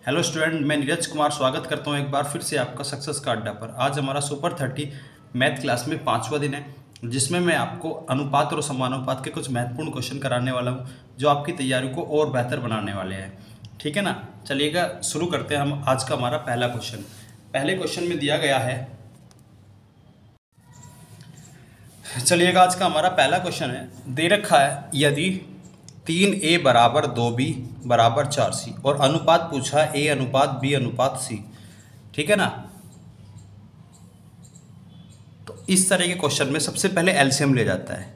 Hello student, मैं नीरज कुमार स्वागत करता हूं एक बार फिर से आपका सक्सेस का अड्डा पर। आज हमारा सुपर 30 मैथ क्लास में 5वां दिन है, जिसमें मैं आपको अनुपात और समानुपात के कुछ महत्वपूर्ण क्वेश्चन कराने वाला हूं, जो आपकी तैयारी को और बेहतर बनाने वाले हैं। ठीक है ना, चलिएगा शुरू करते हैं हम आज का हमारा पहला क्वेश्चन। पहले क्वेश्चन में दिया गया है, चलिएगा आज का हमारा पहला क्वेश्चन है, दे रखा है यदि 3a बराबर 2b बराबर 4c और अनुपात पूछा a अनुपात b अनुपात c। ठीक है ना, तो इस तरह के क्वेश्चन में सबसे पहले एलसीएम ले जाता है।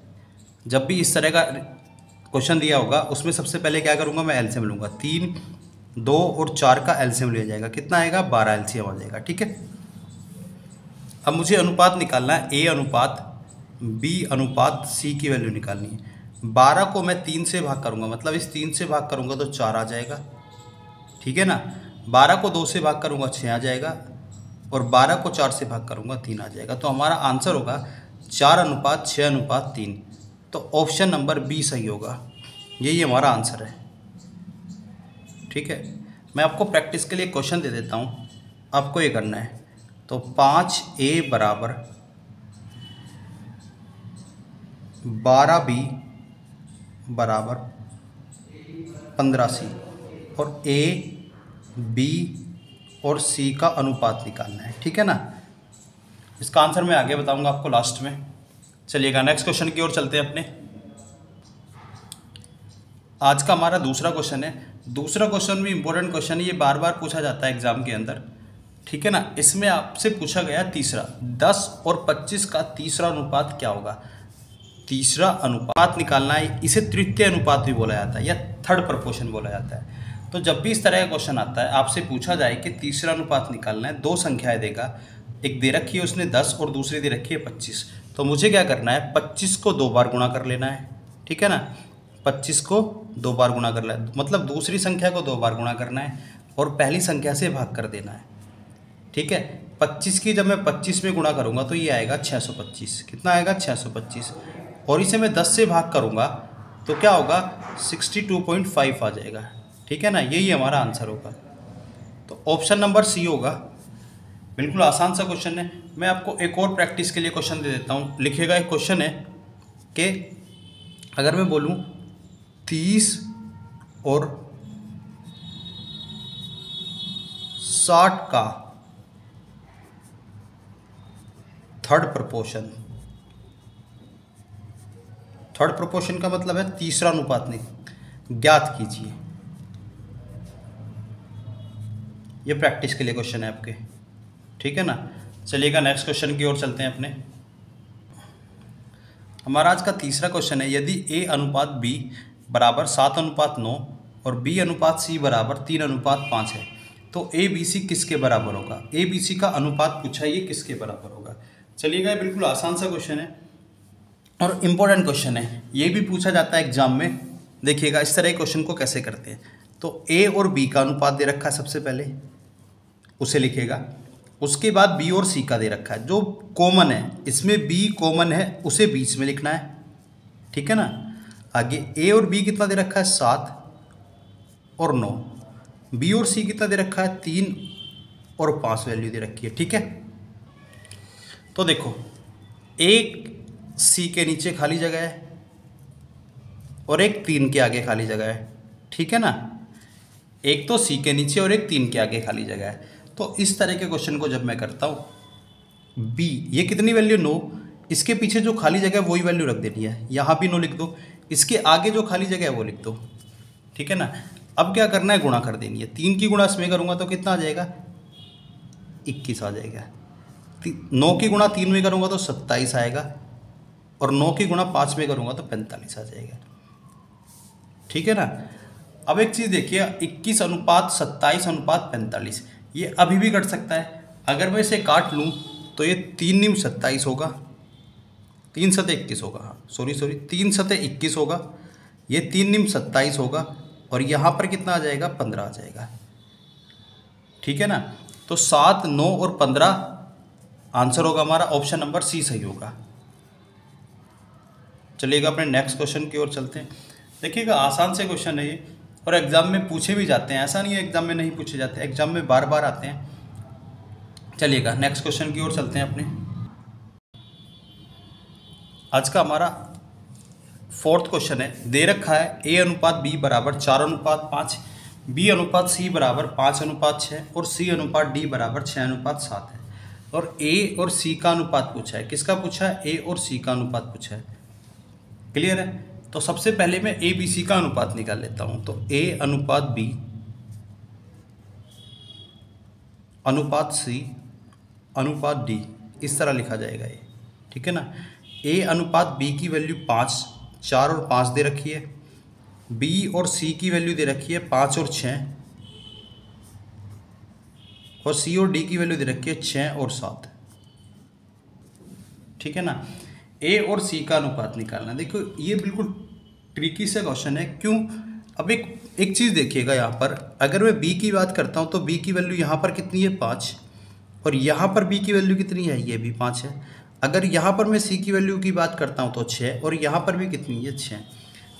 जब भी इस तरह का क्वेश्चन दिया होगा उसमें सबसे पहले क्या करूंगा, मैं एलसीएम लूंगा। 3, 2 और 4 का एलसीएम ले जाएगा, कितना आएगा 12 एलसीएम आ जाएगा। ठीक है, अब मुझे अनुपात निकालना है, a अनुपात b अनुपात c की वैल्यू निकालनी है। 12 को मैं 3 से भाग करूंगा, मतलब इस 3 से भाग करूंगा तो 4 आ जाएगा। ठीक है ना, 12 को 2 से भाग करूंगा 6 आ जाएगा, और 12 को 4 से भाग करूंगा 3 आ जाएगा। तो हमारा आंसर होगा 4 अनुपात 6 अनुपात 3। तो ऑप्शन नंबर बी सही होगा, यही हमारा आंसर है। ठीक है, मैं आपको प्रैक्टिस के लिए क्वेश्चन दे देता हूँ, आपको ये करना है। तो 5a बराबर 12b बराबर 15c और a, b और c का अनुपात निकालना है। ठीक है ना, इसका आंसर मैं आगे बताऊंगा आपको लास्ट में। चलिएगा नेक्स्ट क्वेश्चन की ओर चलते हैं अपने। आज का हमारा दूसरा क्वेश्चन है। दूसरा क्वेश्चन भी इंपॉर्टेंट क्वेश्चन है, ये बार बार पूछा जाता है एग्जाम के अंदर। ठीक है ना, इसमें आपसे पूछा गया तीसरा, 10 और 25 का तीसरा अनुपात क्या होगा। तीसरा अनुपात निकालना है, इसे तृतीय अनुपात भी बोला जाता है या थर्ड प्रपोर्शन बोला जाता है। तो जब भी इस तरह का क्वेश्चन आता है, आपसे पूछा जाए कि तीसरा अनुपात निकालना है, दो संख्याएं देगा, एक दे रखी है उसने 10 और दूसरी दे रखी है 25। तो मुझे क्या करना है, 25 को 2 बार गुणा कर लेना है। ठीक है ना, 25 को 2 बार गुणा कर लेना, मतलब दूसरी संख्या को 2 बार गुणा करना है और पहली संख्या से भाग कर देना है। ठीक है, 25 की जब मैं 25 में गुणा करूंगा तो ये आएगा 625। कितना आएगा 625, और इसे मैं 10 से भाग करूंगा तो क्या होगा 62.5 आ जाएगा। ठीक है ना, यही हमारा आंसर होगा। तो ऑप्शन नंबर सी होगा। बिल्कुल आसान सा क्वेश्चन है। मैं आपको एक और प्रैक्टिस के लिए क्वेश्चन दे देता हूँ। लिखेगा एक क्वेश्चन है कि अगर मैं बोलूँ 30 और 60 का थर्ड प्रपोर्शन। थर्ड प्रपोर्शन का मतलब है तीसरा अनुपात ज्ञात कीजिए। ये प्रैक्टिस के लिए क्वेश्चन है आपके। ठीक है ना, चलिएगा नेक्स्ट क्वेश्चन की ओर चलते हैं अपने। हमारा आज का तीसरा क्वेश्चन है, यदि a अनुपात b बराबर 7 अनुपात 9 और b अनुपात c बराबर 3 अनुपात 5 है, तो a b c किसके बराबर होगा। a b c का अनुपात पूछा, ये किसके बराबर होगा। चलिएगा, बिल्कुल आसान सा क्वेश्चन है और इम्पोर्टेंट क्वेश्चन है, ये भी पूछा जाता है एग्जाम में। देखिएगा इस तरह के क्वेश्चन को कैसे करते हैं। तो a और b का अनुपात दे रखा है, सबसे पहले उसे लिखेगा। उसके बाद b और c का दे रखा है, जो कॉमन है, इसमें b कॉमन है, उसे बीच में लिखना है। ठीक है ना, आगे a और b कितना दे रखा है 7 और 9, b और c कितना दे रखा है 3 और 5 वैल्यू दे रखी है। ठीक है, तो देखो एक सी के नीचे खाली जगह है और एक 3 के आगे खाली जगह है। ठीक है ना, एक तो सी के नीचे और एक 3 के आगे खाली जगह है। तो इस तरह के क्वेश्चन को जब मैं करता हूँ, बी ये कितनी वैल्यू 9, इसके पीछे जो खाली जगह है वही वैल्यू रख देनी है, यहाँ भी 9 लिख दो, इसके आगे जो खाली जगह है वो लिख दो। ठीक है ना, अब क्या करना है, गुणा कर देनी है। 3 की गुणा इसमें करूँगा तो कितना आ जाएगा 21 आ जाएगा। 9 की गुणा 3 में करूँगा तो 27 आएगा, और 9 की गुणा 5 में करूँगा तो 45 आ जाएगा। ठीक है ना, अब एक चीज़ देखिए, 21 अनुपात 27 अनुपात 45, ये अभी भी कट सकता है। अगर मैं इसे काट लूँ तो ये 3 निम 27 होगा, 3 सते 21 होगा, हाँ सॉरी 3 सते 21 होगा, ये 3 निम 27 होगा, और यहाँ पर कितना आ जाएगा 15 आ जाएगा। ठीक है ना, तो 7, 9 और 15 आंसर होगा हमारा, ऑप्शन नंबर सी सही होगा। चलिएगा अपने नेक्स्ट क्वेश्चन की ओर चलते हैं। देखिएगा आसान से क्वेश्चन है ये, और एग्ज़ाम में पूछे भी जाते हैं, ऐसा नहीं है एग्ज़ाम में नहीं पूछे जाते, एग्ज़ाम में बार बार आते हैं। चलिएगा नेक्स्ट क्वेश्चन की ओर चलते हैं अपने। आज का हमारा फोर्थ क्वेश्चन है, दे रखा है ए अनुपात बी बराबर 4:5, बी अनुपात सी बराबर 5:6 और सी अनुपात डी बराबर 6:7 है। और ए और सी का अनुपात पूछा है। किसका पूछा है? ए और सी का अनुपात पूछा है। क्लियर है? तो सबसे पहले मैं ए बी सी का अनुपात निकाल लेता हूं। तो ए अनुपात बी अनुपात सी अनुपात डी, इस तरह लिखा जाएगा ये, ठीक है ना। ए अनुपात बी की वैल्यू 5, 4 और 5 दे रखी है। बी और सी की वैल्यू दे रखी है 5 और 6, और सी और डी की वैल्यू दे रखी है 6 और 7, ठीक है ना। ए और सी का अनुपात निकालना, देखो ये बिल्कुल ट्रिकी से क्वेश्चन है। क्यों? अब एक चीज़ देखिएगा यहाँ पर, अगर मैं बी की बात करता हूँ तो बी की वैल्यू यहाँ पर कितनी है? 5, और यहाँ पर बी की वैल्यू कितनी है? ये भी 5 है। अगर यहाँ पर मैं सी की वैल्यू की बात करता हूँ तो 6, और यहाँ पर भी कितनी है? 6।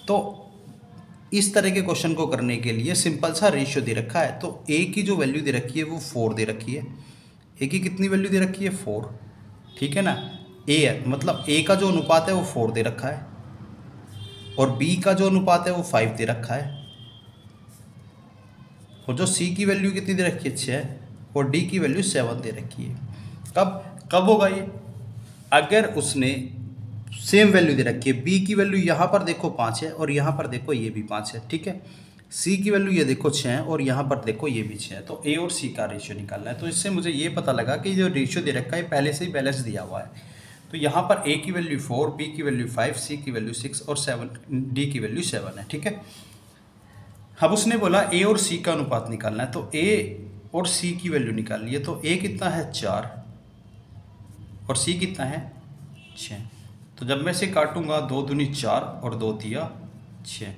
तो इस तरह के क्वेश्चन को करने के लिए सिंपल सा रेशियो दे रखा है। तो ए की जो वैल्यू दे रखी है वो 4 दे रखी है। ए की कितनी वैल्यू दे रखी है? 4, ठीक है ना। ए है, मतलब ए का जो अनुपात है वो 4 दे रखा है, और बी का जो अनुपात है वो 5 दे रखा है, और जो सी की वैल्यू कितनी दे रखी है? 6, और डी की वैल्यू 7 दे रखी है। कब होगा ये? अगर उसने सेम वैल्यू दे रखी है। बी की वैल्यू यहाँ पर देखो 5 है, और यहाँ पर देखो ये भी 5 है, ठीक है। सी की वैल्यू ये देखो 6 है, और यहाँ पर देखो ये भी 6 है। तो ए और सी का रेशियो निकालना है। तो इससे मुझे ये पता लगा कि जो रेशियो दे रखा है पहले से ही बैलेंस दिया हुआ है। तो यहाँ पर ए की वैल्यू 4, बी की वैल्यू 5, सी की वैल्यू 6 और 7, डी की वैल्यू 7 है, ठीक है। अब उसने बोला ए और सी का अनुपात निकालना है। तो ए और सी की वैल्यू निकाल लिए। तो ए कितना है? 4, और सी कितना है? 6। तो जब मैं इसे काटूंगा, 2 दूनी 4 और 2 तिया 6,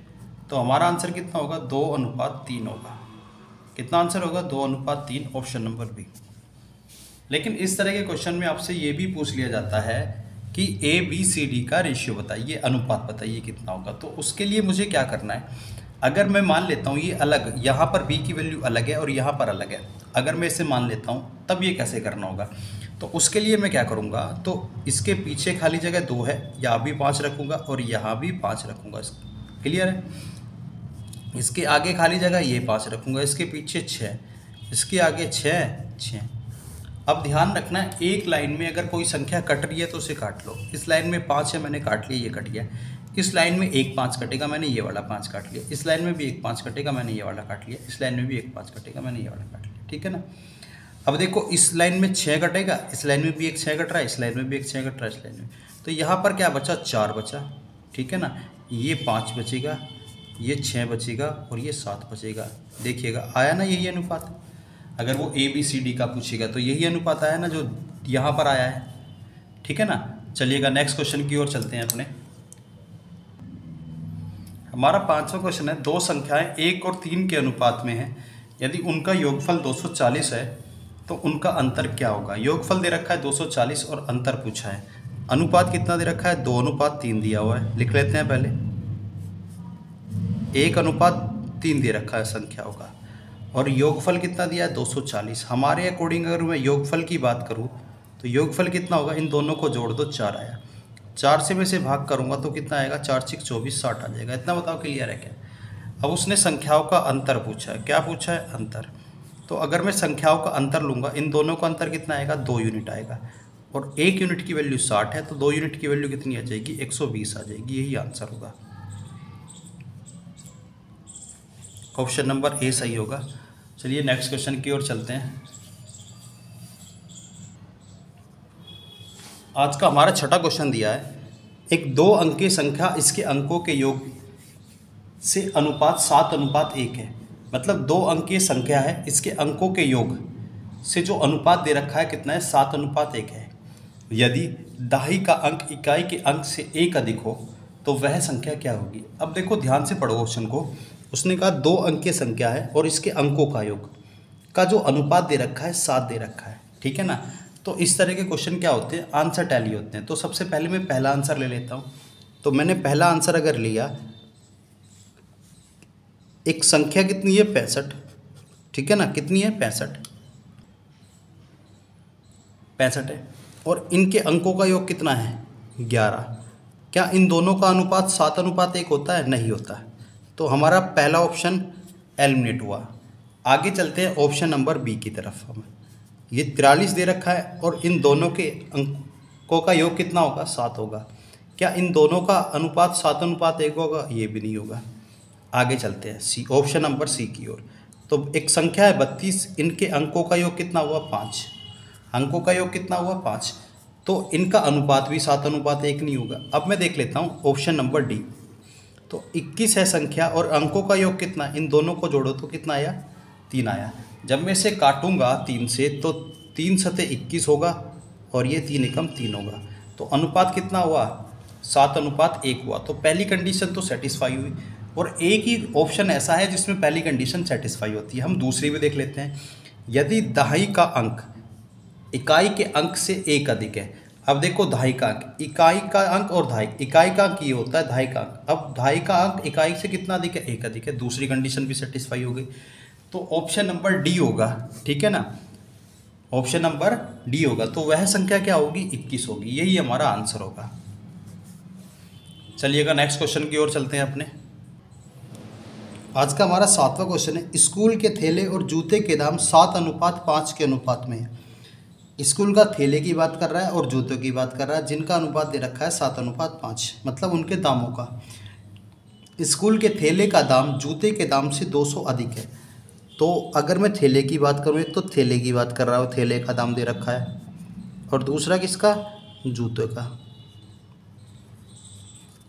तो हमारा आंसर कितना होगा? 2:3 होगा। कितना आंसर होगा? 2:3, ऑप्शन नंबर बी। लेकिन इस तरह के क्वेश्चन में आपसे ये भी पूछ लिया जाता है कि ए बी सी डी का रेशियो बताइए, अनुपात बताइए कितना होगा। तो उसके लिए मुझे क्या करना है? अगर मैं मान लेता हूँ ये अलग, यहाँ पर बी की वैल्यू अलग है और यहाँ पर अलग है, अगर मैं इसे मान लेता हूँ तब ये कैसे करना होगा? तो उसके लिए मैं क्या करूँगा? तो इसके पीछे खाली जगह 2 है, यहाँ भी 5 रखूँगा और यहाँ भी 5 रखूँगा। क्लियर है? इसके आगे खाली जगह ये 5 रखूँगा, इसके पीछे 6, इसके आगे 6। अब ध्यान रखना है, एक लाइन में अगर कोई संख्या कट रही है तो उसे काट लो। इस लाइन में 5 है, मैंने काट लिया, ये कट गया। इस लाइन में एक 5 कटेगा, मैंने ये वाला 5 काट लिया। इस लाइन में भी एक 5 कटेगा, मैंने ये वाला काट लिया। इस लाइन में भी एक 5 कटेगा, मैंने ये वाला काट लिया, ठीक है ना। अब देखो इस लाइन में 6 कटेगा, इस लाइन में भी एक 6 कट रहा है, इस लाइन में भी एक 6 कट रहा है, इस लाइन में। तो यहाँ पर क्या बचा? 4 बचा, ठीक है ना। ये 5 बचेगा, ये 6 बचेगा और ये 7 बचेगा। देखिएगा आया ना यही अनुपात। अगर वो ए बी सी डी का पूछेगा तो यही अनुपात आया ना जो यहाँ पर आया है, ठीक है ना। चलिएगा नेक्स्ट क्वेश्चन की ओर चलते हैं अपने। हमारा 5वां क्वेश्चन है, दो संख्याएं 1 और 3 के अनुपात में हैं, यदि उनका योगफल 240 है तो उनका अंतर क्या होगा। योगफल दे रखा है 240 और अंतर पूछा है। अनुपात कितना दे रखा है? 2:3 दिया हुआ है। लिख लेते हैं पहले, 1:3 दे रखा है संख्याओं का, और योगफल कितना दिया है? 240। हमारे अकॉर्डिंग अगर मैं योगफल की बात करूँ तो योगफल कितना होगा? इन दोनों को जोड़ दो, 4 आया। 4 से मैं इसे भाग करूँगा तो कितना आएगा? 4 6 24, 60 आ जाएगा। इतना बताओ क्लियर है क्या? अब उसने संख्याओं का अंतर पूछा है। क्या पूछा है? अंतर। तो अगर मैं संख्याओं का अंतर लूँगा, इन दोनों का अंतर कितना आएगा? 2 यूनिट आएगा, और 1 यूनिट की वैल्यू 60 है, तो 2 यूनिट की वैल्यू कितनी आ जाएगी? 120 आ जाएगी। यही आंसर होगा, ऑप्शन नंबर ए सही होगा। चलिए नेक्स्ट क्वेश्चन की ओर चलते हैं। आज का हमारा छठा क्वेश्चन दिया है, एक 2 अंकीय संख्या इसके अंकों के योग से अनुपात 7:1 है। मतलब 2 अंकीय संख्या है, इसके अंकों के योग से जो अनुपात दे रखा है कितना है? 7:1 है। यदि दाही का अंक इकाई के अंक से 1 अधिक हो तो वह संख्या क्या होगी। अब देखो ध्यान से पढ़ो क्वेश्चन को। उसने कहा 2 अंकीय संख्या है और इसके अंकों का योग का जो अनुपात दे रखा है 7 दे रखा है, ठीक है ना। तो इस तरह के क्वेश्चन क्या होते हैं? आंसर टैली होते हैं। तो सबसे पहले मैं पहला आंसर ले लेता हूँ। तो मैंने पहला आंसर अगर लिया एक संख्या कितनी है 65, ठीक है ना, कितनी है 65 है, और इनके अंकों का योग कितना है 11। क्या इन दोनों का अनुपात 7:1 होता है? नहीं होता है। तो हमारा पहला ऑप्शन एलिमिनेट हुआ। आगे चलते हैं ऑप्शन नंबर बी की तरफ। हम ये 43 दे रखा है और इन दोनों के अंकों का योग कितना होगा 7 होगा। क्या इन दोनों का अनुपात 7:1 होगा? ये भी नहीं होगा। आगे चलते हैं सी, ऑप्शन नंबर सी की ओर। तो एक संख्या है 32, इनके अंकों का योग कितना हुआ 5, अंकों का योग कितना हुआ 5, तो इनका अनुपात भी 7:1 नहीं होगा। अब मैं देख लेता हूँ ऑप्शन नंबर डी। तो 21 है संख्या और अंकों का योग कितना, इन दोनों को जोड़ो तो कितना आया 3 आया। जब मैं इसे काटूंगा 3 से तो 3 सते 21 होगा और ये 3 एकम 3 होगा। तो अनुपात कितना हुआ 7:1 हुआ। तो पहली कंडीशन तो सेटिस्फाई हुई और एक ही ऑप्शन ऐसा है जिसमें पहली कंडीशन सेटिस्फाई होती है। हम दूसरी भी देख लेते हैं। यदि दहाई का अंक इकाई के अंक से एक अधिक है। अब देखो दहाई का अंक, इकाई का अंक और दहाई, इकाई का अंक ये होता है दहाई का अंक। अब दहाई का अंक इकाई से कितना अधिक है, एक अधिक है। दूसरी कंडीशन भी सेटिस्फाई हो गई। तो ऑप्शन नंबर डी होगा, ठीक है ना, ऑप्शन नंबर डी होगा। तो वह संख्या क्या होगी 21 होगी। यही हमारा आंसर होगा। चलिएगा नेक्स्ट क्वेश्चन की ओर चलते हैं अपने। आज का हमारा 7वां क्वेश्चन है, स्कूल के थैले और जूते के दाम 7:5 के अनुपात में है। स्कूल का थैले की बात कर रहा है और जूतों की बात कर रहा है, जिनका अनुपात दे रखा है 7:5, मतलब उनके दामों का। स्कूल के थैले का दाम जूते के दाम से 200 अधिक है। तो अगर मैं थैले की बात करूँ, एक तो थैले की बात कर रहा हूँ, थैले का दाम दे रखा है, और दूसरा किसका, जूतों का।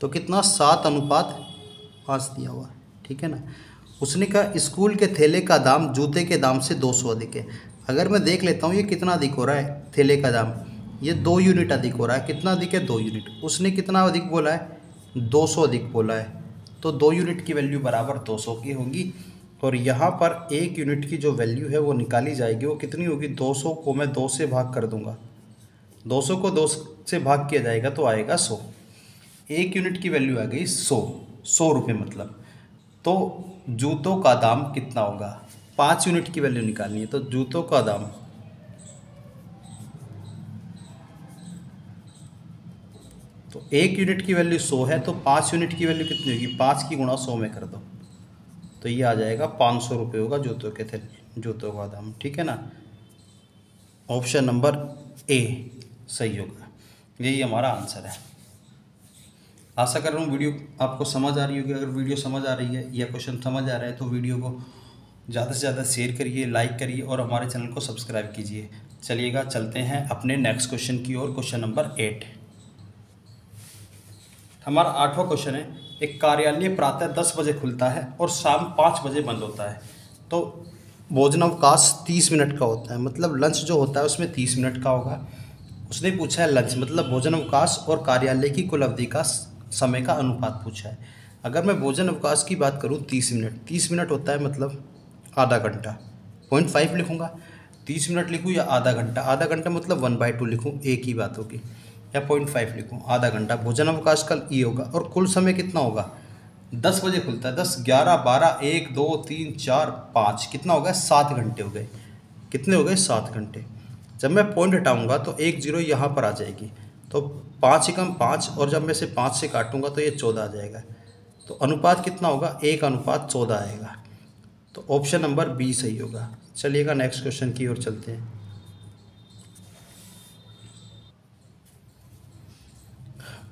तो कितना 7:5 दिया हुआ, ठीक है ना। उसने कहा स्कूल के थैले का दाम जूते के दाम से 200 अधिक है। अगर मैं देख लेता हूँ ये कितना अधिक हो रहा है थैले का दाम, ये 2 यूनिट अधिक हो रहा है। कितना अधिक है 2 यूनिट। उसने कितना अधिक बोला है 200 अधिक बोला है। तो 2 यूनिट की वैल्यू बराबर 200 की होगी। और यहाँ पर 1 यूनिट की जो वैल्यू है वो निकाली जाएगी। वो कितनी होगी 200 को मैं 2 से भाग कर दूंगा, 200 को 2 से भाग किया जाएगा तो आएगा 100। 1 यूनिट की वैल्यू आ गई 100 रुपये मतलब। तो जूतों का दाम कितना होगा, 5 यूनिट की वैल्यू निकालनी है। तो जूतों का दाम तो 1 यूनिट की वैल्यू 100 है, तो 5 यूनिट की वैल्यू कितनी होगी, 5 की गुणा 100 में कर दो तो ये आ जाएगा 500 रुपये होगा जूतों के थे, जूतों का दाम, ठीक है ना। ऑप्शन नंबर ए सही होगा। यही हमारा आंसर है। आशा कर रहा हूँ वीडियो आपको समझ आ रही होगी। अगर वीडियो समझ आ रही है या क्वेश्चन समझ आ रहा है तो वीडियो को ज़्यादा से ज़्यादा शेयर करिए, लाइक करिए और हमारे चैनल को सब्सक्राइब कीजिए। चलिएगा चलते हैं अपने नेक्स्ट क्वेश्चन की ओर। क्वेश्चन नंबर 8 हमारा 8वां क्वेश्चन है, एक कार्यालय प्रातः 10 बजे खुलता है और शाम 5 बजे बंद होता है। तो भोजनावकाश 30 मिनट का होता है, मतलब लंच जो होता है उसमें 30 मिनट का होगा। उसने पूछा है लंच मतलब भोजनावकाश और कार्यालय की कुल अवधि का समय का अनुपात पूछा है। अगर मैं भोजन अवकाश की बात करूं 30 मिनट, 30 मिनट होता है मतलब आधा घंटा, 0.5 लिखूंगा। 30 मिनट लिखूँ या आधा घंटा, आधा घंटा मतलब 1/2 लिखूँ, एक ही बात होगी। या 0.5 लिखूँ, आधा घंटा भोजन अवकाश का ये होगा। और कुल समय कितना होगा, 10 बजे खुलता है, 10, 11, 12, 1, 2, 3, 4, 5, कितना हो गया 7 घंटे हो गए। कितने हो गए 7 घंटे। जब मैं पॉइंट हटाऊंगा तो 1 0 यहाँ पर आ जाएगी, तो 5 एकम 5, और जब मैं इसे 5 से काटूंगा तो ये 14 आ जाएगा। तो अनुपात कितना होगा 1:14 आएगा। तो ऑप्शन नंबर बी सही होगा। चलिएगा नेक्स्ट क्वेश्चन की ओर चलते हैं।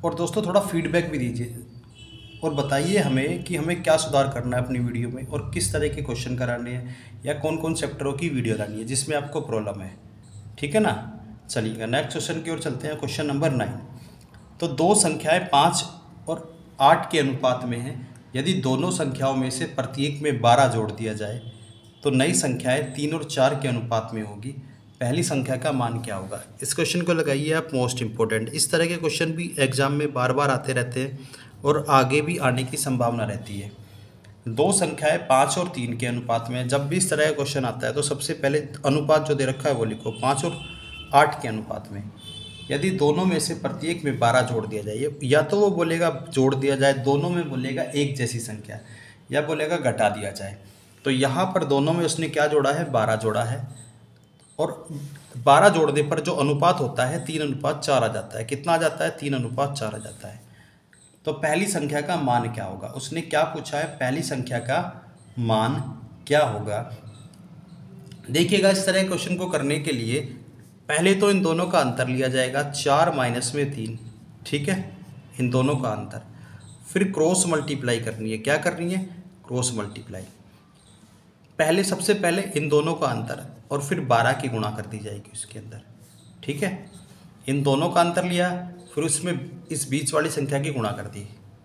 और दोस्तों थोड़ा फीडबैक भी दीजिए और बताइए हमें कि हमें क्या सुधार करना है अपनी वीडियो में और किस तरह के क्वेश्चन कराने हैं या कौन कौन चैप्टरों की वीडियो लानी है जिसमें आपको प्रॉब्लम है, ठीक है ना। चलिएगा नेक्स्ट क्वेश्चन की ओर चलते हैं। क्वेश्चन नंबर 9, तो दो संख्याएं 5 और 8 के अनुपात में हैं। यदि दोनों संख्याओं में से प्रत्येक में 12 जोड़ दिया जाए तो नई संख्याएं 3 और 4 के अनुपात में होगी। पहली संख्या का मान क्या होगा। इस क्वेश्चन को लगाइए आप मोस्ट इंपॉर्टेंट। इस तरह के क्वेश्चन भी एग्जाम में बार बार आते रहते हैं और आगे भी आने की संभावना रहती है। दो संख्याएं 5 और 3 के अनुपात में, जब भी इस तरह का क्वेश्चन आता है तो सबसे पहले अनुपात जो दे रखा है वो लिखो, 5 और 8 के अनुपात में। यदि दोनों में से प्रत्येक में 12 जोड़ दिया जाए, या तो वो बोलेगा जोड़ दिया जाए, दोनों में बोलेगा एक जैसी संख्या, या बोलेगा घटा दिया जाए। तो यहाँ पर दोनों में उसने क्या जोड़ा है, 12 जोड़ा है, और 12 जोड़ने पर जो अनुपात होता है 3:4 आ जाता है। कितना आ जाता है, 3:4 आ जाता है। तो पहली संख्या का मान क्या होगा, उसने क्या पूछा है, पहली संख्या का मान क्या होगा। देखिएगा, इस तरह क्वेश्चन को करने के लिए पहले तो इन दोनों का अंतर लिया जाएगा, 4 माइनस में 3, ठीक है, इन दोनों का अंतर। फिर क्रॉस मल्टीप्लाई करनी है, क्या करनी है, क्रॉस मल्टीप्लाई। पहले सबसे पहले इन दोनों का अंतर और फिर 12 की गुणा कर दी जाएगी उसके अंदर, ठीक है। इन दोनों का अंतर लिया, फिर उसमें इस बीच वाली संख्या की गुणा कर दी।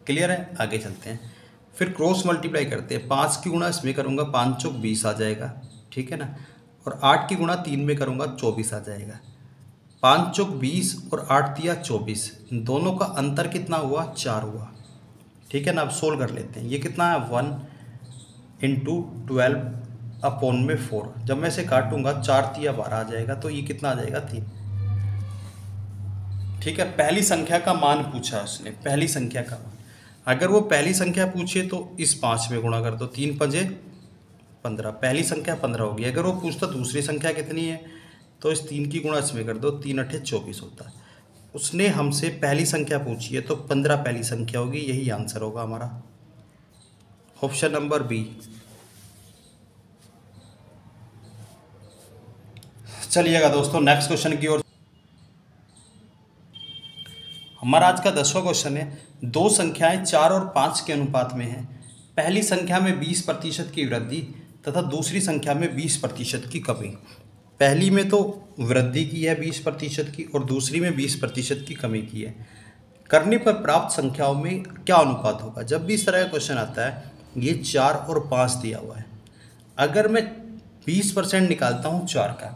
क्लियर है, आगे चलते हैं। फिर क्रॉस मल्टीप्लाई करते हैं, 5 की गुणा इसमें करूँगा, 5 चौक 20 आ जाएगा, ठीक है ना। और 8 की गुणा 3 में करूँगा, 24 आ जाएगा। 5 चौक 20 और 8 दिया 24, इन दोनों का अंतर कितना हुआ, 4 हुआ, ठीक है ना। अब सोल्व कर लेते हैं, ये कितना है, 1 × 12/4। जब मैं इसे काटूंगा 4 तिया 12 आ जाएगा, तो ये कितना आ जाएगा, 3, ठीक है। पहली संख्या का मान पूछा उसने, पहली संख्या का मान। अगर वो पहली संख्या पूछे तो इस 5 में गुणा कर दो, 3 × 5 = 15, पहली संख्या 15 होगी। अगर वो पूछता दूसरी संख्या कितनी है, तो इस 3 की गुणा इसमें कर दो, 3 × 8 = 24 होता है। उसने हमसे पहली संख्या पूछी है, तो 15 पहली संख्या होगी, यही आंसर होगा हमारा, ऑप्शन नंबर बी। चलिएगा दोस्तों नेक्स्ट क्वेश्चन की ओर। हमारा आज का 10वां क्वेश्चन है, दो संख्याएं 4 और 5 के अनुपात में हैं। पहली संख्या में 20% की वृद्धि तथा दूसरी संख्या में 20% की कमी। पहली में तो वृद्धि की है 20% की, और दूसरी में 20% की कमी की है। करने पर प्राप्त संख्याओं में क्या अनुपात होगा। जब भी इस तरह का क्वेश्चन आता है, ये 4 और 5 दिया हुआ है, अगर मैं 20% निकालता हूँ 4 का,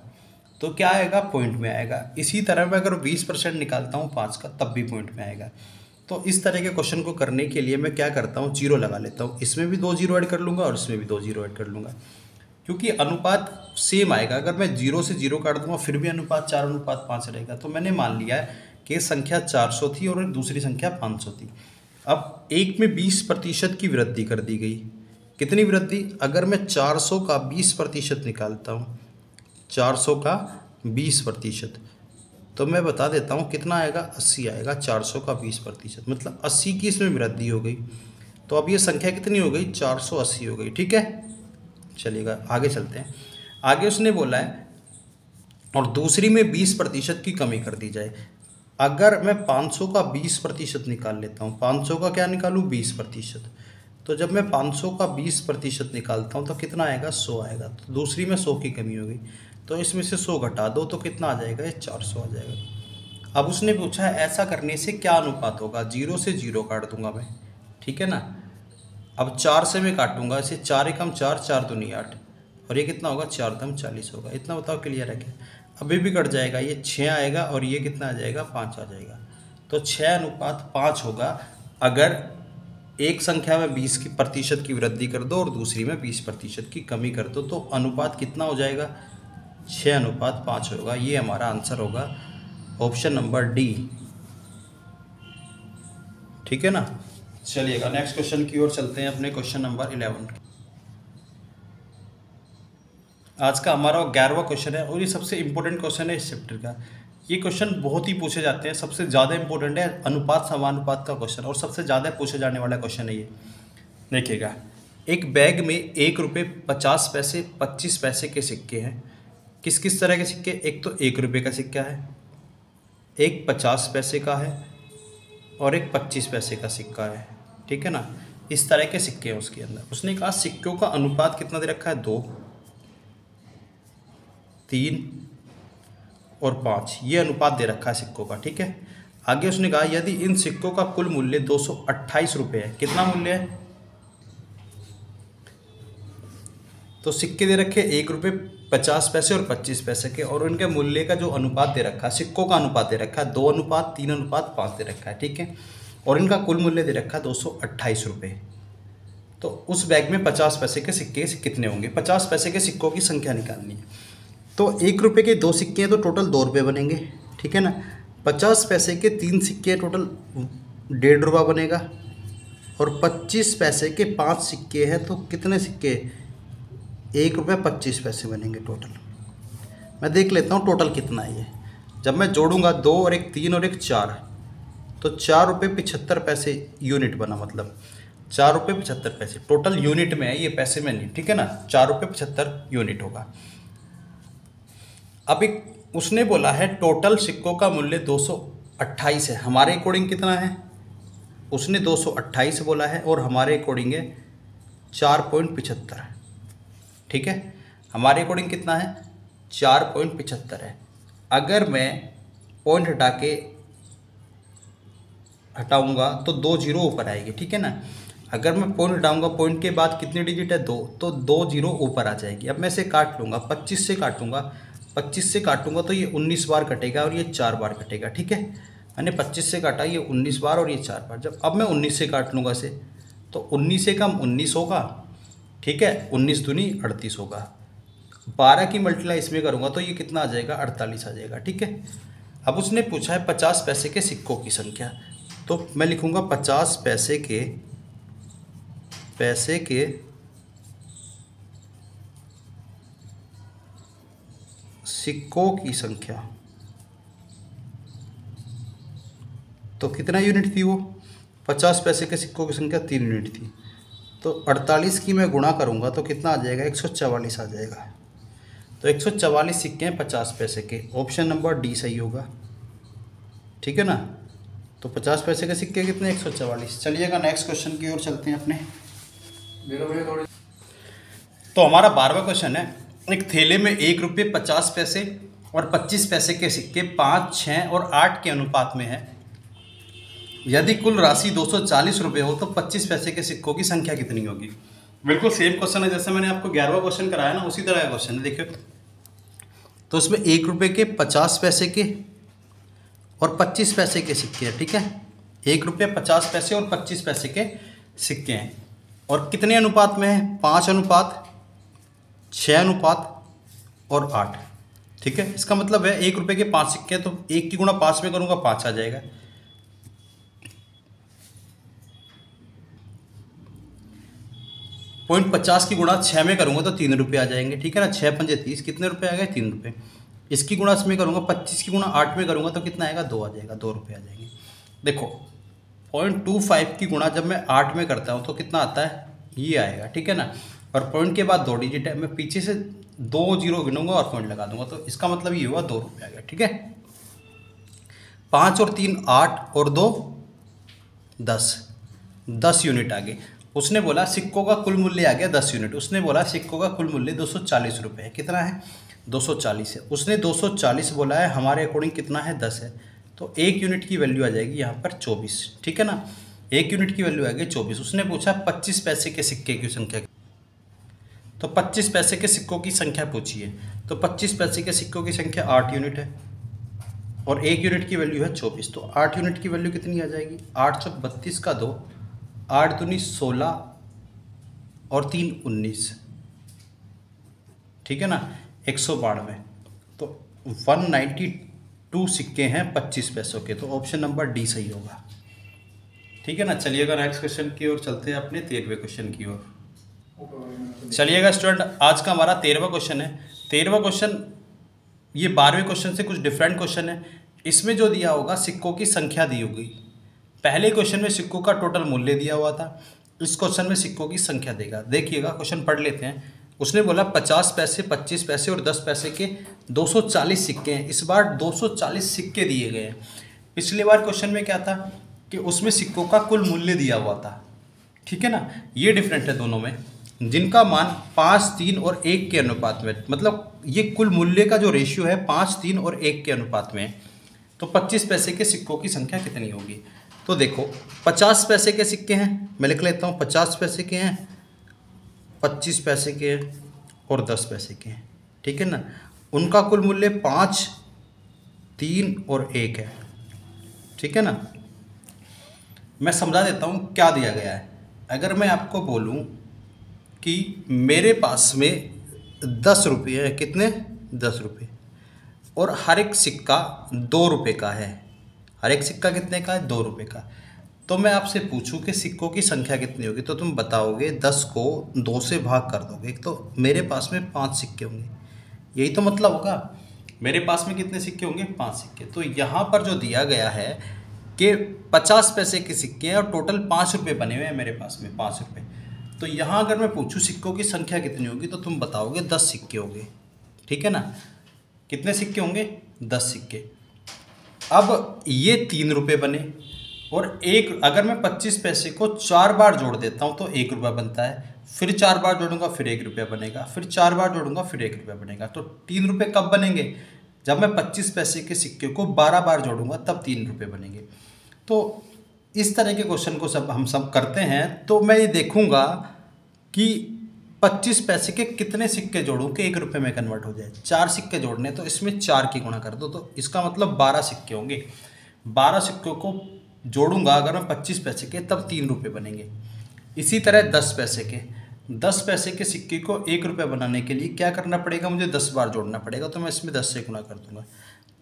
तो क्या आएगा, पॉइंट में आएगा। इसी तरह मैं अगर 20% निकालता हूँ 5 का, तब भी पॉइंट में आएगा। तो इस तरह के क्वेश्चन को करने के लिए मैं क्या करता हूँ, जीरो लगा लेता हूँ। इसमें भी 2 जीरो ऐड कर लूँगा और इसमें भी 2 जीरो ऐड कर लूँगा, क्योंकि अनुपात सेम आएगा। अगर मैं 0 से 0 काट दूंगा फिर भी अनुपात 4:5 रहेगा। तो मैंने मान लिया है कि संख्या 400 थी और दूसरी संख्या 500 थी। अब एक में 20% की वृद्धि कर दी गई। कितनी वृद्धि, अगर मैं 400 का 20% निकालता हूँ, 400 का 20%, तो मैं बता देता हूँ कितना आएगा, 80 आएगा। 400 का 20% मतलब 80 की इसमें वृद्धि हो गई। तो अब ये संख्या कितनी हो गई, 480 हो गई, ठीक है। चलिएगा आगे चलते हैं। आगे उसने बोला है और दूसरी में 20% की कमी कर दी जाए। अगर मैं 500 का 20% निकाल लेता हूँ, 500 का क्या निकालूँ, 20%, तो जब मैं 500 का 20% निकालता हूँ तो कितना आएगा, 100 आएगा। तो दूसरी में 100 की कमी हो गई, तो इसमें से 100 घटा दो तो कितना आ जाएगा, ये 400 आ जाएगा। अब उसने पूछा है ऐसा करने से क्या अनुपात होगा। 0 से 0 काट दूंगा मैं, ठीक है ना। अब 4 से मैं काटूंगा, इसे 4 × 4 = 4 दूनी 8, और ये कितना होगा, 4 × 40 होगा। इतना बताओ क्लियर है क्या। अभी भी कट जाएगा, ये 6 आएगा और ये कितना आ जाएगा, 5 आ जाएगा। तो 6:5 होगा। अगर एक संख्या में 20% की वृद्धि कर दो और दूसरी में 20% की कमी कर दो, तो अनुपात कितना हो जाएगा, 6:5 होगा। ये हमारा आंसर होगा, ऑप्शन नंबर डी, ठीक है ना। चलिएगा नेक्स्ट क्वेश्चन की ओर चलते हैं, अपने क्वेश्चन नंबर 11। आज का हमारा 11वां क्वेश्चन है और ये सबसे इंपॉर्टेंट क्वेश्चन है इस चैप्टर का। ये क्वेश्चन बहुत ही पूछे जाते हैं, सबसे ज़्यादा इंपॉर्टेंट है अनुपात समानुपात का क्वेश्चन, और सबसे ज़्यादा पूछे जाने वाला क्वेश्चन है ये। देखिएगा, एक बैग में ₹1 50 पैसे 25 पैसे के सिक्के हैं। किस किस तरह के सिक्के, एक तो ₹1 का सिक्का है, एक 50 पैसे का है और एक 25 पैसे का सिक्का है, ठीक है ना। इस तरह के सिक्के हैं उसके अंदर। उसने कहा सिक्कों का अनुपात कितना दे रखा है, 2, 3 और 5, ये अनुपात दे रखा है सिक्कों का, ठीक है। आगे उसने कहा यदि इन सिक्कों का कुल मूल्य 228 रुपये है। कितना मूल्य है, तो सिक्के दे रखे ₹1 50 पैसे और 25 पैसे के, और उनके मूल्य का जो अनुपात दे रखा है, सिक्कों का अनुपात दे रखा है 2:3:5 दे रखा है, ठीक है। और इनका कुल मूल्य दे रखा है 228 रुपये। तो उस बैग में 50 पैसे के सिक्के कितने होंगे, 50 पैसे के सिक्कों की संख्या निकालनी है। तो ₹1 के 2 सिक्के हैं तो टोटल ₹2 बनेंगे, ठीक है ना। 50 पैसे के 3 सिक्के टोटल ₹1.5 बनेगा, और 25 पैसे के 5 सिक्के हैं, तो कितने सिक्के? 1 रुपये 25 पैसे बनेंगे टोटल। मैं देख लेता हूँ टोटल कितना है ये। जब मैं जोड़ूंगा 2 और 1 3 और 1 4, तो 4 रुपये 75 पैसे यूनिट बना, मतलब 4 रुपये 75 पैसे टोटल यूनिट में है, ये पैसे में नहीं, ठीक है ना। 4 रुपये 75 यूनिट होगा। अब एक उसने बोला है टोटल सिक्कों का मूल्य 228 है, हमारे अकॉर्डिंग कितना है? उसने 228 बोला है और हमारे अकॉर्डिंग है 4.75, ठीक है। हमारे अकॉर्डिंग कितना है? 4.75 है। अगर मैं पॉइंट हटाऊंगा तो 2 जीरो ऊपर आएगी, ठीक है ना। अगर मैं पॉइंट हटाऊंगा, पॉइंट के बाद कितनी डिजिट है? 2, तो 2 जीरो ऊपर आ जाएगी। अब मैं इसे काट लूँगा, 25 से काटूंगा, 25 से काटूंगा तो ये 19 बार कटेगा और ये 4 बार कटेगा, ठीक है। मैंने 25 से काटा, ये 19 बार और ये 4 बार। जब अब मैं 19 से काट लूँगा इसे, तो 19 से कम 19 होगा, ठीक है। 19 दूनी 38 होगा। 12 की मल्टीप्लाई इसमें करूँगा तो ये कितना आ जाएगा? 48 आ जाएगा, ठीक है। अब उसने पूछा है 50 पैसे के सिक्कों की संख्या, तो मैं लिखूँगा 50 पैसे के सिक्कों की संख्या। तो कितना यूनिट थी वो? 50 पैसे के सिक्कों की संख्या 3 यूनिट थी। तो 48 की मैं गुणा करूँगा तो कितना आ जाएगा? 144 आ जाएगा। तो 144 सिक्के हैं 50 पैसे के। ऑप्शन नंबर डी सही होगा, ठीक है ना। तो 50 पैसे के सिक्के कितने? 144। चलिएगा नेक्स्ट क्वेश्चन की ओर चलते हैं अपने। तो हमारा 12वां क्वेश्चन है, एक थैले में 1 रुपये 50 पैसे और 25 पैसे के सिक्के 5, 6 और 8 के अनुपात में है। यदि कुल राशि 240 रुपये हो तो 25 पैसे के सिक्कों की संख्या कितनी होगी? बिल्कुल सेम क्वेश्चन है जैसे मैंने आपको 11वां क्वेश्चन कराया ना, उसी तरह का क्वेश्चन है। देखिए, तो उसमें 1 रुपये के 50 पैसे के और 25 पैसे के सिक्के हैं, ठीक है। 1 रुपये 50 पैसे और 25 पैसे के सिक्के हैं और कितने अनुपात में है? 5 अनुपात 6 अनुपात और 8, ठीक है। इसका मतलब है 1 रुपये के 5 सिक्के हैं तो 1 की गुणा 5 में करूँगा 5 आ जाएगा। पॉइंट 50 की गुणा 6 में करूँगा तो 3 रुपये आ जाएंगे, ठीक है ना। 6 पंजे 30, कितने रुपये आ गए? 3 रुपये। इसकी गुणा इसमें करूँगा, 25 की गुणा 8 में करूँगा तो कितना आएगा? 2 आ जाएगा, 2 रुपये आ जाएंगे। देखो 0.25 की गुणा जब मैं 8 में करता हूँ तो कितना आता है? ये आएगा, ठीक है ना। और पॉइंट के बाद 2 डिजिट है, मैं पीछे से 2 जीरो गिनूंगा और पॉइंट लगा दूंगा, तो इसका मतलब ये हुआ 2 रुपये आ गया, ठीक है। 5 और 3 8 और 2 10 यूनिट आ गए। उसने बोला सिक्कों का कुल मूल्य आ गया 10 यूनिट। उसने बोला सिक्कों का कुल मूल्य 240 रुपये है। कितना है? 240 है। उसने 240 बोला है, हमारे अकॉर्डिंग कितना है? 10 है। तो 1 यूनिट की वैल्यू आ जाएगी यहाँ पर 24, ठीक है ना। 1 यूनिट की वैल्यू आ गई 24। उसने पूछा 25 पैसे के सिक्के की संख्या, तो 25 पैसे के सिक्कों की संख्या पूछी है। तो 25 पैसे के सिक्कों की संख्या 8 यूनिट है और 1 यूनिट की वैल्यू है 24। तो 8 यूनिट की वैल्यू कितनी आ जाएगी? 8 चौक 32 का 2, 8 दूनी 16 और 3 19, ठीक है ना। 192। तो 192 सिक्के हैं 25 पैसों के। तो ऑप्शन नंबर डी सही होगा, ठीक है ना। चलिएगा नेक्स्ट क्वेश्चन की ओर चलते हैं अपने 13वें क्वेश्चन की ओर। चलिएगा स्टूडेंट, आज का हमारा 13वां क्वेश्चन है। 13वां क्वेश्चन ये 12वें क्वेश्चन से कुछ डिफरेंट क्वेश्चन है। इसमें जो दिया होगा सिक्कों की संख्या दी होगी। पहले क्वेश्चन में सिक्कों का टोटल मूल्य दिया हुआ था, इस क्वेश्चन में सिक्कों की संख्या देगा। देखिएगा क्वेश्चन पढ़ लेते हैं। उसने बोला 50 पैसे 25 पैसे और 10 पैसे के 240 सिक्के हैं। इस बार 240 सिक्के दिए गए हैं। पिछली बार क्वेश्चन में क्या था कि उसमें सिक्कों का कुल मूल्य दिया हुआ था, ठीक है ना। ये डिफरेंट है दोनों में, जिनका मान 5, 3 और 1 के अनुपात में, मतलब ये कुल मूल्य का जो रेशियो है 5, 3 और 1 के अनुपात में। तो 25 पैसे के सिक्कों की संख्या कितनी होगी? तो देखो 50 पैसे के सिक्के हैं, मैं लिख लेता हूँ 50 पैसे के हैं, 25 पैसे के हैं और 10 पैसे के हैं, ठीक है ना। उनका कुल मूल्य 5, 3 और 1 है, ठीक है ना। मैं समझा देता हूँ क्या दिया गया है। अगर मैं आपको बोलूँ कि मेरे पास में 10 रुपये है, कितने? 10 रुपये, और हर एक सिक्का 2 रुपये का है। हर एक सिक्का कितने का है? 2 रुपये का। तो मैं आपसे पूछूं कि सिक्कों की संख्या कितनी होगी, तो तुम बताओगे 10 को 2 से भाग कर दोगे, तो मेरे पास में 5 सिक्के होंगे, यही तो मतलब होगा। मेरे पास में कितने सिक्के होंगे? 5 सिक्के। तो यहाँ पर जो दिया गया है कि 50 पैसे के सिक्के हैं और टोटल 5 रुपये बने हुए हैं मेरे पास में, 5 रुपये। तो यहाँ अगर मैं पूछूं सिक्कों की संख्या कितनी होगी, तो तुम बताओगे 10 सिक्के होंगे, ठीक है ना। कितने सिक्के होंगे? 10 सिक्के। अब ये 3 रुपये बने, और एक अगर मैं 25 पैसे को 4 बार जोड़ देता हूँ तो 1 रुपया बनता है, फिर 4 बार जोड़ूंगा फिर 1 रुपया बनेगा, फिर 4 बार जोड़ूंगा फिर 1 रुपया बनेगा। तो 3 रुपये कब बनेंगे? जब मैं 25 पैसे के सिक्के को 12 बार जोड़ूंगा तब 3 रुपये बनेंगे। तो इस तरह के क्वेश्चन को हम सब करते हैं। तो मैं ये देखूंगा कि 25 पैसे के कितने सिक्के जोड़ूं कि 1 रुपये में कन्वर्ट हो जाए। 4 सिक्के जोड़ने, तो इसमें 4 की गुणा कर दो, तो इसका मतलब 12 सिक्के होंगे। 12 सिक्कों को जोड़ूंगा अगर मैं 25 पैसे के, तब 3 रुपये बनेंगे। इसी तरह 10 पैसे के, 10 पैसे के सिक्के को 1 रुपये बनाने के लिए क्या करना पड़ेगा? मुझे 10 बार जोड़ना पड़ेगा, तो मैं इसमें 10 से गुणा कर दूंगा।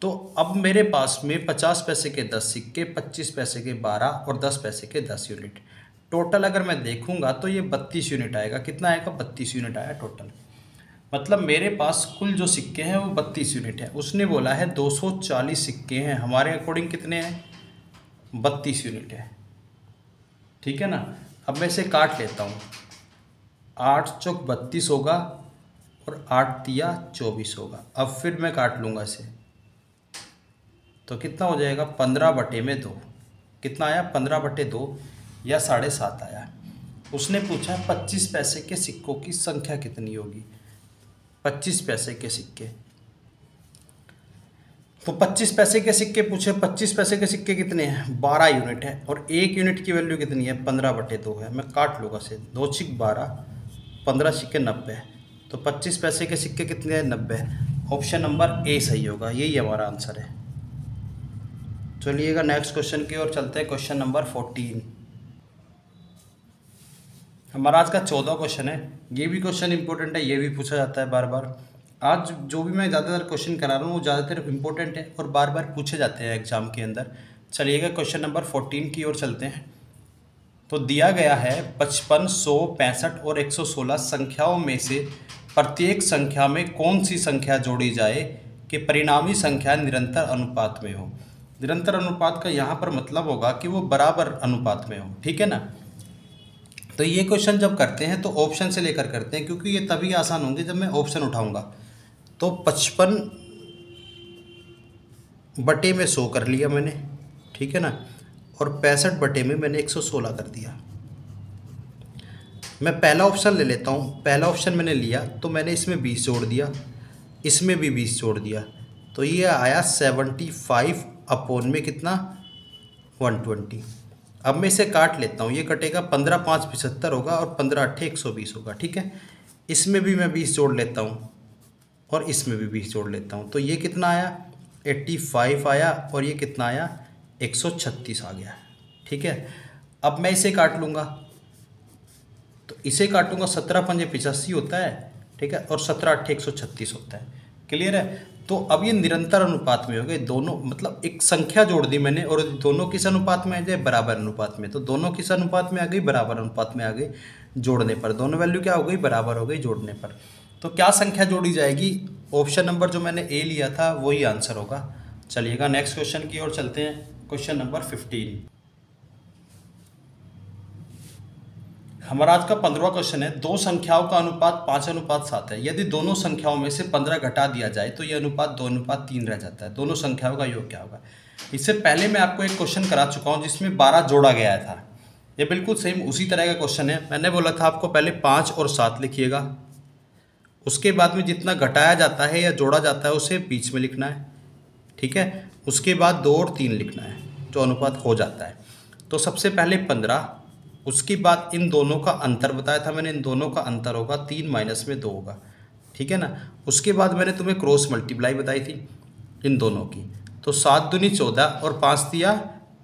तो अब मेरे पास में 50 पैसे के 10 सिक्के, 25 पैसे के 12 और 10 पैसे के 10 यूनिट, टोटल अगर मैं देखूंगा तो ये 32 यूनिट आएगा। कितना आएगा? 32 यूनिट आया टोटल। मतलब मेरे पास कुल जो सिक्के हैं वो 32 यूनिट है। उसने बोला है 240 सिक्के हैं, हमारे अकॉर्डिंग कितने हैं? 32 यूनिट है, ठीक है ना। अब मैं इसे काट लेता हूँ, 8 चौक 32 होगा और 8 तिया 24 होगा। अब फिर मैं काट लूँगा इसे, तो कितना हो जाएगा? 15/2। कितना आया? 15/2 या 7.5 आया। उसने पूछा 25 पैसे के सिक्कों की संख्या कितनी होगी। 25 पैसे के सिक्के, तो 25 पैसे के सिक्के पूछे। 25 पैसे के सिक्के कितने हैं? 12 यूनिट है, और 1 यूनिट की वैल्यू कितनी है? 15/2 है। मैं काट लूँगा से, 2 छिक 12, 15 छिके 90। तो 25 पैसे के सिक्के कितने हैं? 90। ऑप्शन नंबर ए सही होगा, यही हमारा आंसर है। चलिएगा नेक्स्ट क्वेश्चन की ओर चलते हैं। क्वेश्चन नंबर 14 हमारा आज का 14 क्वेश्चन है। ये भी क्वेश्चन इंपॉर्टेंट है, ये भी पूछा जाता है बार बार। आज जो भी मैं ज़्यादातर क्वेश्चन करा रहा हूँ वो ज़्यादातर इंपॉर्टेंट है और बार बार पूछे जाते हैं एग्जाम के अंदर। चलिएगा क्वेश्चन नंबर 14 की ओर चलते हैं। तो दिया गया है 55, 100, 65 और 116 संख्याओं में से प्रत्येक संख्या में कौन सी संख्या जोड़ी जाए कि परिणामी संख्या निरंतर अनुपात में हो। निरंतर अनुपात का यहाँ पर मतलब होगा कि वो बराबर अनुपात में हो, ठीक है ना। तो ये क्वेश्चन जब करते हैं तो ऑप्शन से लेकर करते हैं, क्योंकि ये तभी आसान होंगे जब मैं ऑप्शन उठाऊंगा। तो 55/100 कर लिया मैंने, ठीक है ना, और 65 में मैंने 116 कर दिया। मैं पहला ऑप्शन ले लेता हूँ। पहला ऑप्शन मैंने लिया तो मैंने इसमें 20 जोड़ दिया, इसमें भी 20 जोड़ दिया, तो ये आया 75 अपॉन में कितना? 120। अब मैं इसे काट लेता हूँ, ये कटेगा 15 5 75 होगा और 15 8 120 होगा, ठीक है। इसमें भी मैं 20 जोड़ लेता हूँ और इसमें भी 20 जोड़ लेता हूँ, तो ये कितना आया? 85 आया, और ये कितना आया? 136 आ गया, ठीक है। अब मैं इसे काट लूँगा, तो इसे काटूंगा, 17 पंजे 85 होता है, ठीक है, और 17 8 136 होता है। क्लियर है। तो अब ये निरंतर अनुपात में हो गए दोनों, मतलब एक संख्या जोड़ दी मैंने और दोनों किस अनुपात में आ जाए? बराबर अनुपात में। तो दोनों किस अनुपात में आ गई? बराबर अनुपात में आ गई। जोड़ने पर दोनों वैल्यू क्या हो गई? बराबर हो गई जोड़ने पर। तो क्या संख्या जोड़ी जाएगी? ऑप्शन नंबर जो मैंने ए लिया था वही आंसर होगा। चलिएगा नेक्स्ट क्वेश्चन की ओर चलते हैं। क्वेश्चन नंबर 15 हमारा आज का 15वां क्वेश्चन है। दो संख्याओं का अनुपात 5:7 है। यदि दोनों संख्याओं में से 15 घटा दिया जाए तो यह अनुपात 2:3 रह जाता है। दोनों संख्याओं का योग क्या होगा? इससे पहले मैं आपको एक क्वेश्चन करा चुका हूं जिसमें 12 जोड़ा गया था। ये बिल्कुल सेम उसी तरह का क्वेश्चन है। मैंने बोला था आपको पहले 5 और 7 लिखिएगा, उसके बाद में जितना घटाया जाता है या जोड़ा जाता है उसे बीच में लिखना है, ठीक है। उसके बाद 2 और 3 लिखना है जो अनुपात हो जाता है। तो सबसे पहले 15, उसके बाद इन दोनों का अंतर बताया था मैंने, इन दोनों का अंतर होगा 3 माइनस में 2 होगा, ठीक है ना। उसके बाद मैंने तुम्हें क्रॉस मल्टीप्लाई बताई थी इन दोनों की, तो 7 दूनी 14 और 5 दिया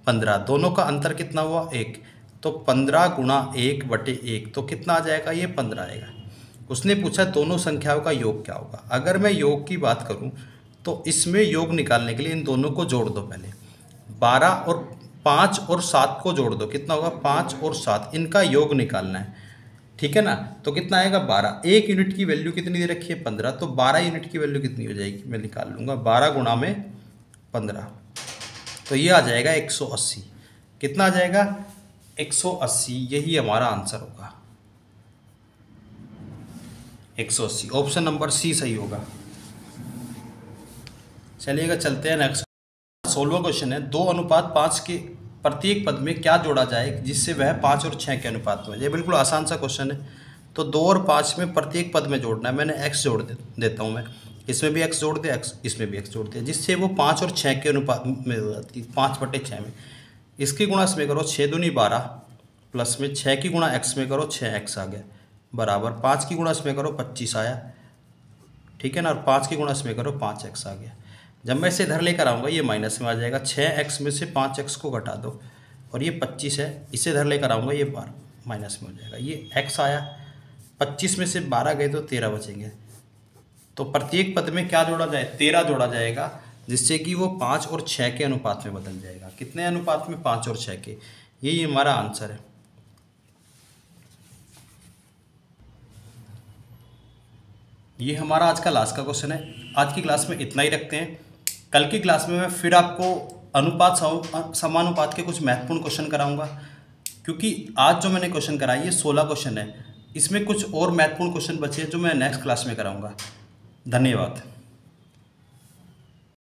15, दोनों का अंतर कितना हुआ? 1। तो 15 गुणा 1/1, तो कितना आ जाएगा? ये 15 आएगा। उसने पूछा दोनों संख्याओं का योग क्या होगा। अगर मैं योग की बात करूं तो इसमें योग निकालने के लिए इन दोनों को जोड़ दो। पहले 12 और 5 और 7 को जोड़ दो, कितना होगा 5 और 7, इनका योग निकालना है, ठीक है ना। तो कितना आएगा 12। 1 यूनिट की वैल्यू कितनी दे रखी है 15, तो 12 यूनिट की वैल्यू कितनी हो जाएगी, मैं निकाल लूँगा 12 गुणा में 15, तो ये आ जाएगा 180। कितना आ जाएगा 180, यही हमारा आंसर होगा 180। ऑप्शन नंबर सी सही होगा। चलिएगा चलते हैं नेक्स्ट। 16वां क्वेश्चन है 2:5 के प्रत्येक पद में क्या जोड़ा जाए जिससे वह 5 और 6 के अनुपात में। ये बिल्कुल आसान सा क्वेश्चन है। तो 2 और 5 में प्रत्येक पद में जोड़ना है, मैंने x जोड़ देता हूँ मैं, इसमें भी x जोड़ दिया, x इसमें भी x जोड़ दिया, जिससे वो 5 और 6 के अनुपात में हो जाती है, 5/6 में। इसकी गुणा इसमें करो 6 दूनी 12, प्लस में 6 की गुणा x में करो 6x आ गया, बराबर 5 की गुणा इसमें करो 25 आया, ठीक है ना, और 5 की गुणा इसमें करो 5x आ गया। जब मैं इसे इधर लेकर आऊँगा ये माइनस में आ जाएगा, 6x में से 5x को घटा दो, और ये 25 है, इसे इधर लेकर आऊँगा ये 12 माइनस में हो जाएगा, ये x आया, 25 में से 12 गए तो 13 बचेंगे। तो प्रत्येक पद में क्या जोड़ा जाए 13 जोड़ा जाएगा, जिससे कि वो 5 और 6 के अनुपात में बदल जाएगा। कितने अनुपात में 5 और 6 के, यही हमारा आंसर है। ये हमारा आज का लास्ट का क्वेश्चन है। आज की क्लास में इतना ही रखते हैं। कल की क्लास में मैं फिर आपको अनुपात समानुपात के कुछ महत्वपूर्ण क्वेश्चन कराऊंगा, क्योंकि आज जो मैंने क्वेश्चन कराई ये 16 क्वेश्चन है, इसमें कुछ और महत्वपूर्ण क्वेश्चन बचे हैं जो मैं नेक्स्ट क्लास में कराऊंगा। धन्यवाद।